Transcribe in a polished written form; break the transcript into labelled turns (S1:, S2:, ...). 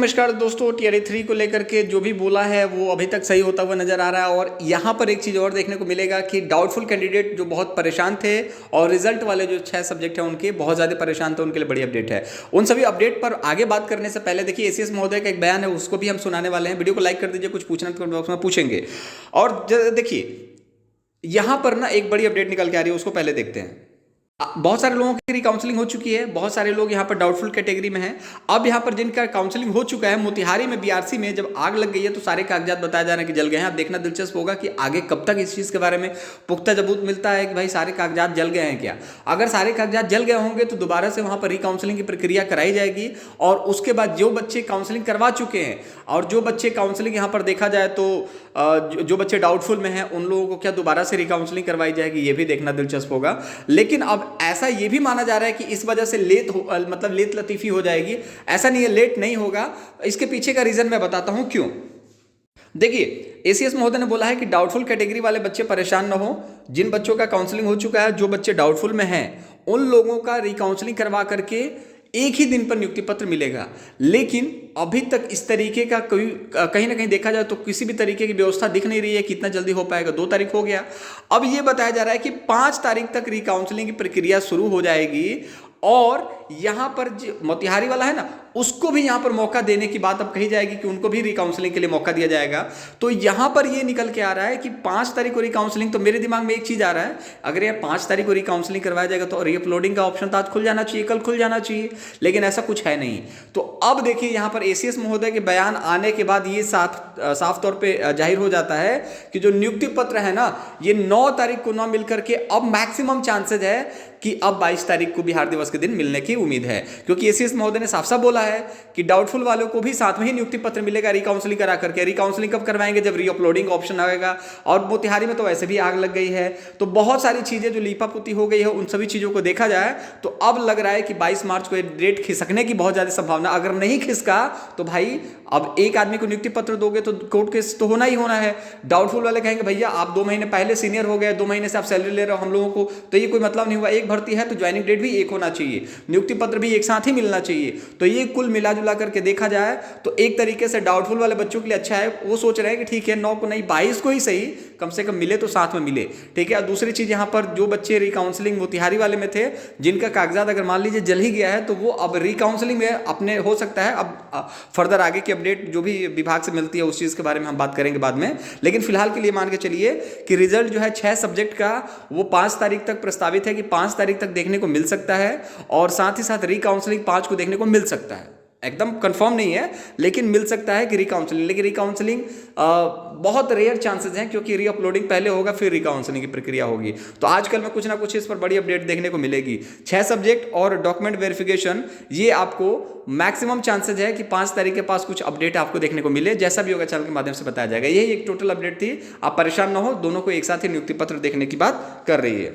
S1: नमस्कार दोस्तों, टीआरई 3 को लेकर के जो भी बोला है वो अभी तक सही होता हुआ नजर आ रहा है। और यहाँ पर एक चीज़ और देखने को मिलेगा कि डाउटफुल कैंडिडेट जो बहुत परेशान थे और रिजल्ट वाले जो 6 सब्जेक्ट हैं उनके बहुत ज़्यादा परेशान थे, उनके लिए बड़ी अपडेट है। उन सभी अपडेट पर आगे बात करने से पहले देखिए एसीएस महोदय का एक बयान है, उसको भी हम सुनाने वाले हैं। वीडियो को लाइक कर दीजिए, कुछ पूछना तो कमेंट बॉक्स में पूछेंगे। और देखिए यहाँ पर ना एक बड़ी अपडेट निकल के आ रही है, उसको पहले देखते हैं। बहुत सारे लोगों की काउंसलिंग हो चुकी है, बहुत सारे लोग यहाँ पर डाउटफुल कैटेगरी में हैं। अब यहाँ पर जिनका काउंसलिंग हो चुका है, मोतिहारी में बीआरसी में जब आग लग गई है तो सारे कागजात बताए जा रहे हैं कि जल गए हैं। अब देखना दिलचस्प होगा कि आगे कब तक इस चीज़ के बारे में पुख्ता सबूत मिलता है कि भाई सारे कागजात जल गए हैं क्या। अगर सारे कागजात जल गए होंगे तो दोबारा से वहाँ पर रिकाउंसलिंग की प्रक्रिया कराई जाएगी। और उसके बाद जो बच्चे काउंसलिंग करवा चुके हैं और जो बच्चे काउंसलिंग यहाँ पर देखा जाए तो जो बच्चे डाउटफुल में हैं उन लोगों को क्या दोबारा से रिकाउंसलिंग करवाई जाएगी, ये भी देखना दिलचस्प होगा। लेकिन अब ऐसा ये भी माना जा रहा है कि इस वजह से लेट लतीफी हो जाएगी। ऐसा नहीं है, लेट नहीं होगा। इसके पीछे का रीजन मैं बताता हूं क्यों। देखिए एसीएस महोदय ने बोला है कि डाउटफुल कैटेगरी वाले बच्चे परेशान ना हो। जिन बच्चों का काउंसलिंग हो चुका है, जो बच्चे डाउटफुल में हैं, उन लोगों का रिकाउंसलिंग करवा करके एक ही दिन पर नियुक्ति पत्र मिलेगा। लेकिन अभी तक इस तरीके का कोई कहीं ना कहीं देखा जाए तो किसी भी तरीके की व्यवस्था दिख नहीं रही है कि इतना जल्दी हो पाएगा। 2 तारीख हो गया, अब ये बताया जा रहा है कि 5 तारीख तक रिकाउंसलिंग की प्रक्रिया शुरू हो जाएगी। और यहां पर जो मोतिहारी वाला है ना, उसको भी यहां पर मौका देने की बात अब कही जाएगी कि उनको भी रिकाउंसलिंग के लिए मौका दिया जाएगा। तो यहां पर ये निकल के आ रहा है कि 5 तारीख को रिकाउंसलिंग। तो मेरे दिमाग में एक चीज आ रहा है, अगर ये 5 तारीख को रिकाउंसलिंग करवाया जाएगा तो रीअपलोडिंग का ऑप्शन तो आज खुल जाना चाहिए, कल खुल जाना चाहिए, लेकिन ऐसा कुछ है नहीं। तो अब देखिए यहां पर एसीएस महोदय के बयान आने के बाद ये साफ तौर पर जाहिर हो जाता है कि जो नियुक्ति पत्र है ना, ये 9 तारीख को ना मिलकर के अब मैक्सिमम चांसेज है कि अब 22 तारीख को बिहार दिवस के दिन मिलने की उम्मीद है। क्योंकि एसीएस महोदय ने साफ साफ बोला है कि डाउटफुल वालों को भी साथ में ही नियुक्ति पत्र मिलेगा रिकाउंसलिंग करा करके। रिकाउंसलिंग कब करवाएंगे? जब रीअपलोडिंग ऑप्शन आएगा। और मोतिहारी में तो वैसे भी आग लग गई है, तो बहुत सारी चीजें जो लीपापुती हो गई है उन सभी चीजों को देखा जाए तो अब लग रहा है कि 22 मार्च को डेट खिसकने की बहुत ज्यादा संभावना। अगर नहीं खिसका तो भाई अब एक आदमी को नियुक्ति पत्र दोगे तो कोर्ट केस तो होना ही होना है। डाउटफुल वाले कहेंगे भैया आप 2 महीने पहले सीनियर हो गए, 2 महीने से आप सैलरी ले रहे हो हम लोगों को, तो ये कोई मतलब नहीं हुआ। एक भर्ती है तो ज्वाइनिंग डेट भी एक होना चाहिए, नियुक्ति पत्र भी एक साथ ही मिलना चाहिए। तो ये कुल मिला जुला करके देखा जाए तो एक तरीके से डाउटफुल वाले बच्चों के लिए अच्छा है। वो सोच रहे हैं कि ठीक है 9 को नहीं 22 को ही सही, कम से कम मिले तो साथ में मिले, ठीक है। और दूसरी चीज यहाँ पर जो बच्चे रिकाउंसलिंग मोतिहारी वाले में थे, जिनका कागजात अगर मान लीजिए जल ही गया है, तो वो अब रिकाउंसलिंग में अपने हो सकता है। अब फर्दर आगे की अपडेट जो भी विभाग से मिलती है उस चीज के बारे में हम बात करेंगे बाद में। लेकिन फिलहाल के लिए मान के चलिए कि रिजल्ट जो है 6 सब्जेक्ट का वो 5 तारीख तक प्रस्तावित है कि 5 तारीख तक देखने को मिल सकता है। और साथ ही साथ रिकाउंसलिंग 5 को देखने को मिल सकता है। एकदम कंफर्म नहीं है लेकिन मिल सकता है कि रिकाउंसलिंग। लेकिन रिकाउंसलिंग बहुत रेयर चांसेस हैं, क्योंकि रीअपलोडिंग पहले होगा फिर रिकाउंसलिंग की प्रक्रिया होगी। तो आजकल में कुछ ना कुछ इस पर बड़ी अपडेट देखने को मिलेगी। 6 सब्जेक्ट और डॉक्यूमेंट वेरिफिकेशन, ये आपको मैक्सिमम चांसेस है कि 5 तारीख के पास कुछ अपडेट आपको देखने को मिले। जैसा भी होगा चैनल के माध्यम से बताया जाएगा। यही एक टोटल अपडेट थी। आप परेशान ना हो, दोनों को एक साथ ही नियुक्ति पत्र देखने की बात कर रही है।